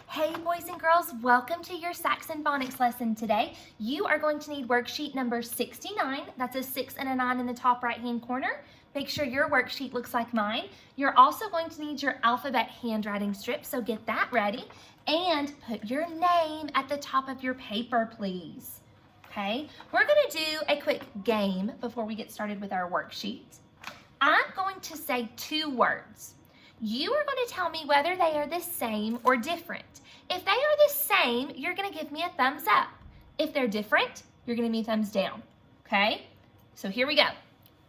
Hey boys and girls, welcome to your Saxon Phonics lesson today. You are going to need worksheet number 69. That's a 6 and a 9 in the top right hand corner. Make sure your worksheet looks like mine. You're also going to need your alphabet handwriting strip, so get that ready. And put your name at the top of your paper, please. Okay, we're going to do a quick game before we get started with our worksheet. I'm going to say 2 words. You are going to tell me whether they are the same or different. If they are the same, you're going to give me a thumbs up. If they're different, you're going to give me a thumbs down. Okay? So here we go.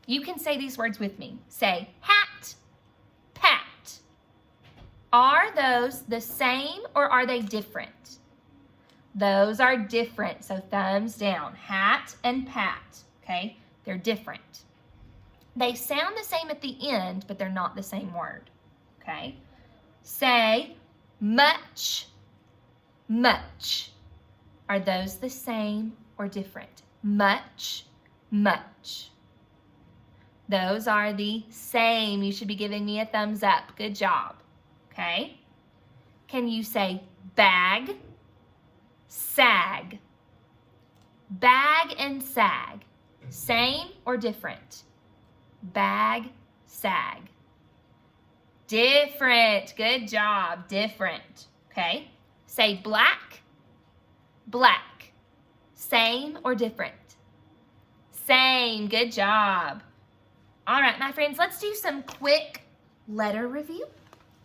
You can say these words with me. Say hat, pat. Are those the same or are they different? Those are different, so thumbs down. Hat and pat. Okay? They're different. They sound the same at the end, but they're not the same word. Okay? Say much, much. Are those the same or different? Much, much. Those are the same. You should be giving me a thumbs up. Good job. Okay? Can you say bag, sag? Bag and sag. Same or different? Bag, sag. Different. Good job. Different. Okay? Say black, black. Same or different? Same. Good job. All right, my friends, let's do some quick letter review.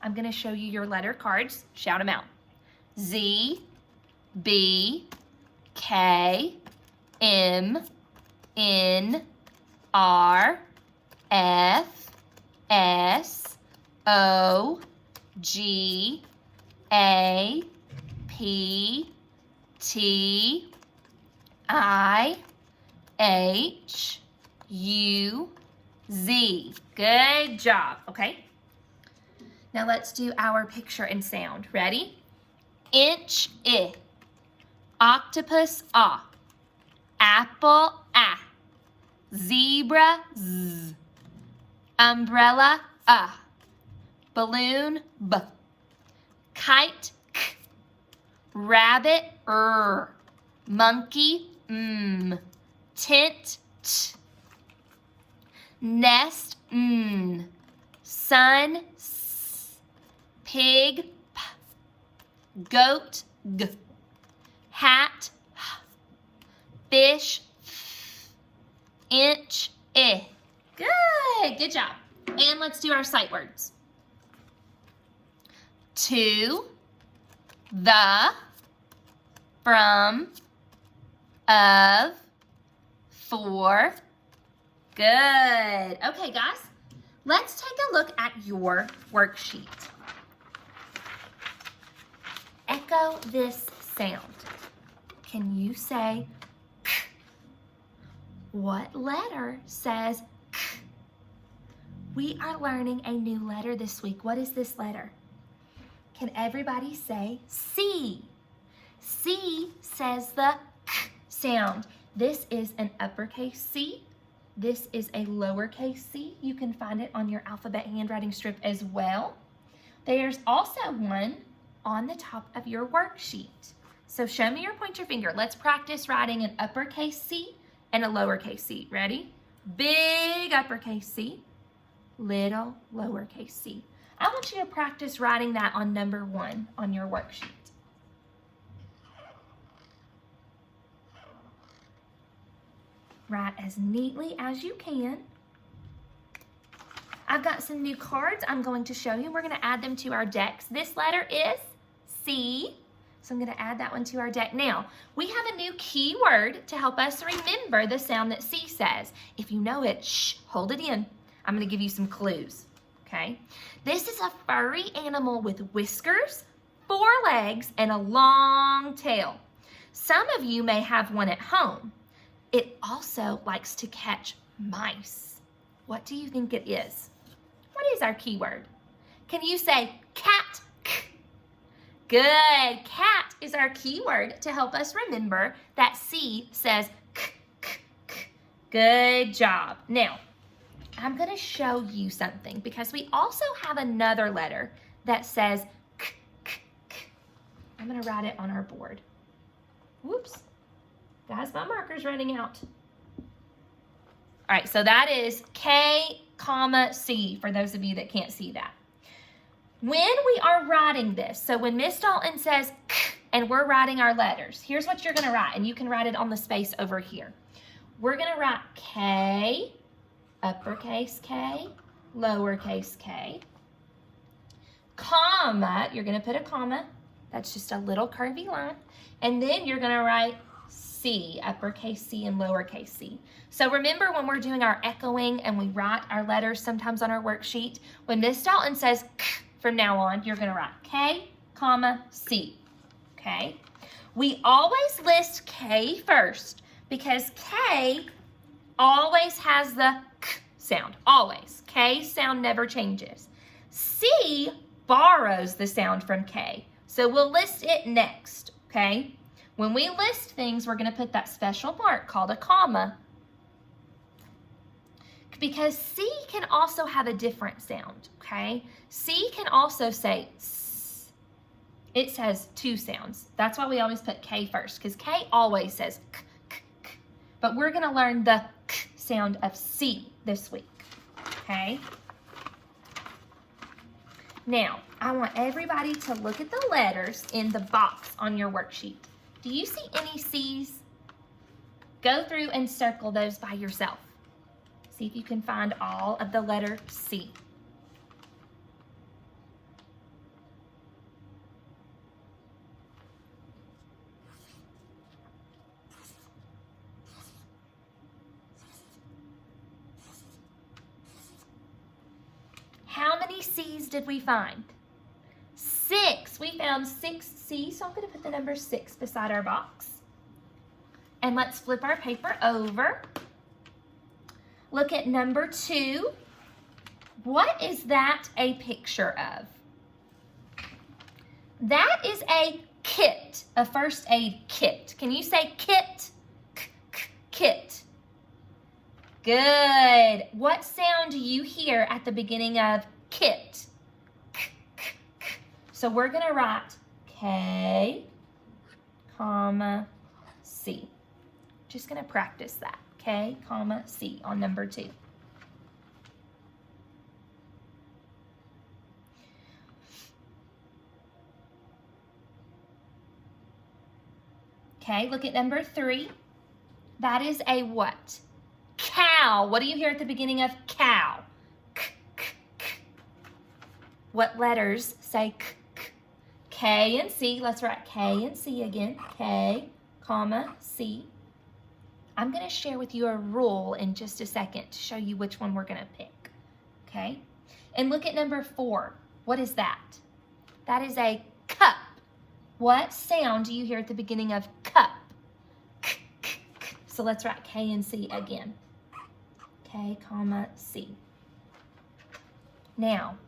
I'm going to show you your letter cards. Shout them out. Z, B, K, M, N, R, F, S, O, G, A, P, T, I, H, U, Z. Good job. Okay. Now let's do our picture and sound. Ready? Inch, I. Octopus, ah. Apple, ah. Zebra, z. Umbrella, ah. Balloon, b. Kite, k. Rabbit, Monkey, Tent, t. Nest, Sun, s. Pig, p. Goat, g. Hat, h. Fish, f. Inch, I. Good job. And let's do our sight words. To, the, from, of, for. Good. Okay, guys, let's take a look at your worksheet. Echo this sound. Can you say k? What letter says k? We are learning a new letter this week. What is this letter? Can everybody say C? C says the k sound. This is an uppercase C. This is a lowercase c. You can find it on your alphabet handwriting strip as well. There's also one on the top of your worksheet. So show me your pointer finger. Let's practice writing an uppercase C and a lowercase c. Ready? Big uppercase C, little lowercase c. I want you to practice writing that on number 1 on your worksheet. Write as neatly as you can. I've got some new cards I'm going to show you. We're going to add them to our decks. This letter is C, so I'm going to add that one to our deck. Now, we have a new keyword to help us remember the sound that C says. If you know it, shh, hold it in. I'm going to give you some clues. Okay? This is a furry animal with whiskers, 4 legs, and a long tail. Some of you may have one at home. It also likes to catch mice. What do you think it is? What is our keyword? Can you say cat? Good. Cat is our keyword to help us remember that C says k, k, k. Good job. Now, I'm going to show you something because we also have another letter that says k, k, k. I'm going to write it on our board. Whoops. Guys, my marker's running out. All right, so that is K, comma, C, for those of you that can't see that. When we are writing this, so when Miss Dalton says K and we're writing our letters, here's what you're going to write, and you can write it on the space over here. We're going to write K, uppercase K, lowercase k, comma, you're going to put a comma, that's just a little curvy line, and then you're going to write C, uppercase C and lowercase c. So remember when we're doing our echoing and we write our letters sometimes on our worksheet, when Miss Dalton says K from now on, you're going to write K, comma, C, okay? We always list K first because K always has the K sound, always. K sound never changes. C borrows the sound from K, so we'll list it next, okay? When we list things, we're going to put that special mark called a comma because C can also have a different sound, okay? C can also say S. It says two sounds. That's why we always put K first because K always says K, K, K. But we're going to learn the K sound of C this week, okay? Now, I want everybody to look at the letters in the box on your worksheet. Do you see any C's? Go through and circle those by yourself. See if you can find all of the letter C. How many C's did we find? 6. We found 6 C's, so I'm going to put the number 6 beside our box. And let's flip our paper over. Look at number 2. What is that a picture of? That is a kit, a first aid kit. Can you say kit? Kit. Good. What sound do you hear at the beginning of kit? So we're going to write K, comma, C. Just going to practice that. K, comma, C on number 2. Okay, look at number 3. That is a what? Cow. What do you hear at the beginning of cow? K, k, k. What letters say k, k? K and C. Let's write K and C again. K, comma, C. I'm going to share with you a rule in just a second to show you which one we're going to pick. Okay? And look at number 4. What is that? That is a cup. What sound do you hear at the beginning of cup? K, k, k. So let's write K and C again. K, comma, C. Now,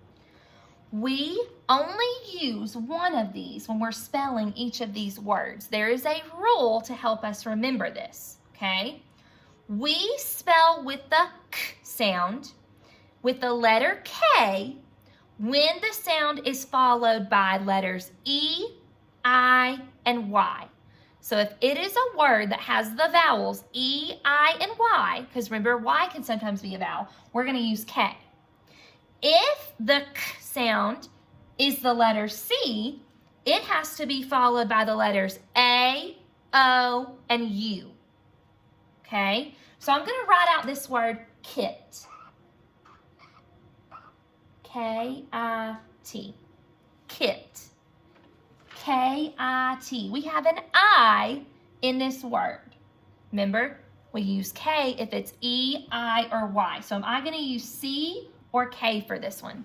we only use one of these when we're spelling each of these words. There is a rule to help us remember this, okay? We spell with the K sound, with the letter K, when the sound is followed by letters E, I, and Y. So if it is a word that has the vowels E, I, and Y, because remember Y can sometimes be a vowel, we're going to use K. If the K sound is the letter C, it has to be followed by the letters A, O, and U. Okay? So I'm going to write out this word kit. K-I-T. Kit. K-I-T. We have an I in this word. Remember, we use K if it's E, I, or Y. So am I going to use C or K for this one?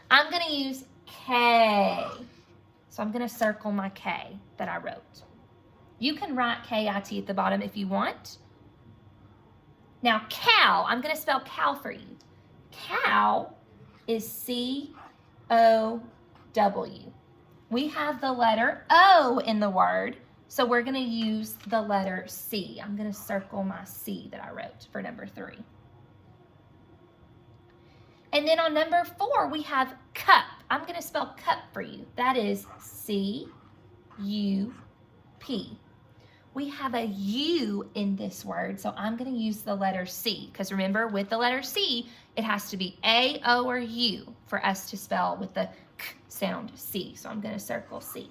I'm going to use K. So I'm going to circle my K that I wrote. You can write K-I-T at the bottom if you want. Now, cow. I'm going to spell cow for you. Cow is C-O-W. We have the letter O in the word, so we're going to use the letter C. I'm going to circle my C that I wrote for number 3. And then on number 4, we have cup. I'm going to spell cup for you. That is C-U-P. We have a U in this word, so I'm going to use the letter C, because remember, with the letter C, it has to be A, O, or U for us to spell with the K sound, C. So I'm going to circle C.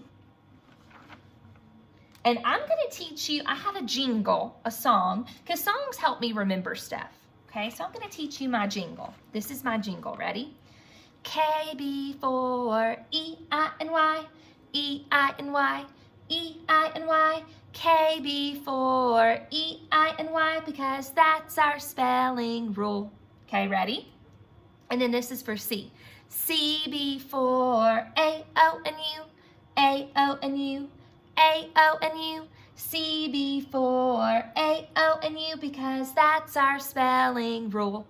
And I'm going to teach you, I have a jingle, a song, because songs help me remember stuff. Okay, so I'm going to teach you my jingle. This is my jingle. Ready? K before E-I-N-Y, E-I-N-Y, E-I-N-Y, K before E-I-N-Y, because that's our spelling rule. Okay, ready? And then this is for C. C before A-O-N-U, A-O-N-U, A-O-N-U, C before A-O-N-U, because that's our spelling rule.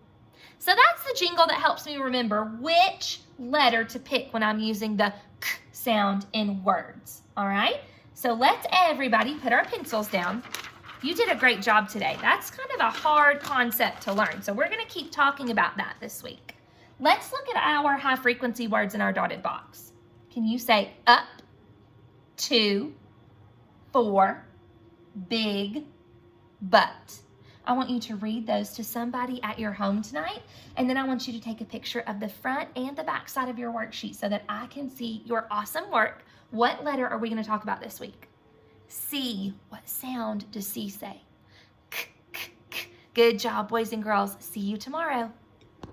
So that's the jingle that helps me remember which letter to pick when I'm using the K sound in words, all right? So let's everybody put our pencils down. You did a great job today. That's kind of a hard concept to learn, so we're gonna keep talking about that this week. Let's look at our high frequency words in our dotted box. Can you say up, to, for, big, but? I want you to read those to somebody at your home tonight, and then I want you to take a picture of the front and the back side of your worksheet so that I can see your awesome work. What letter are we going to talk about this week? C. What sound does C say? K, k, k. Good job, boys and girls. See you tomorrow.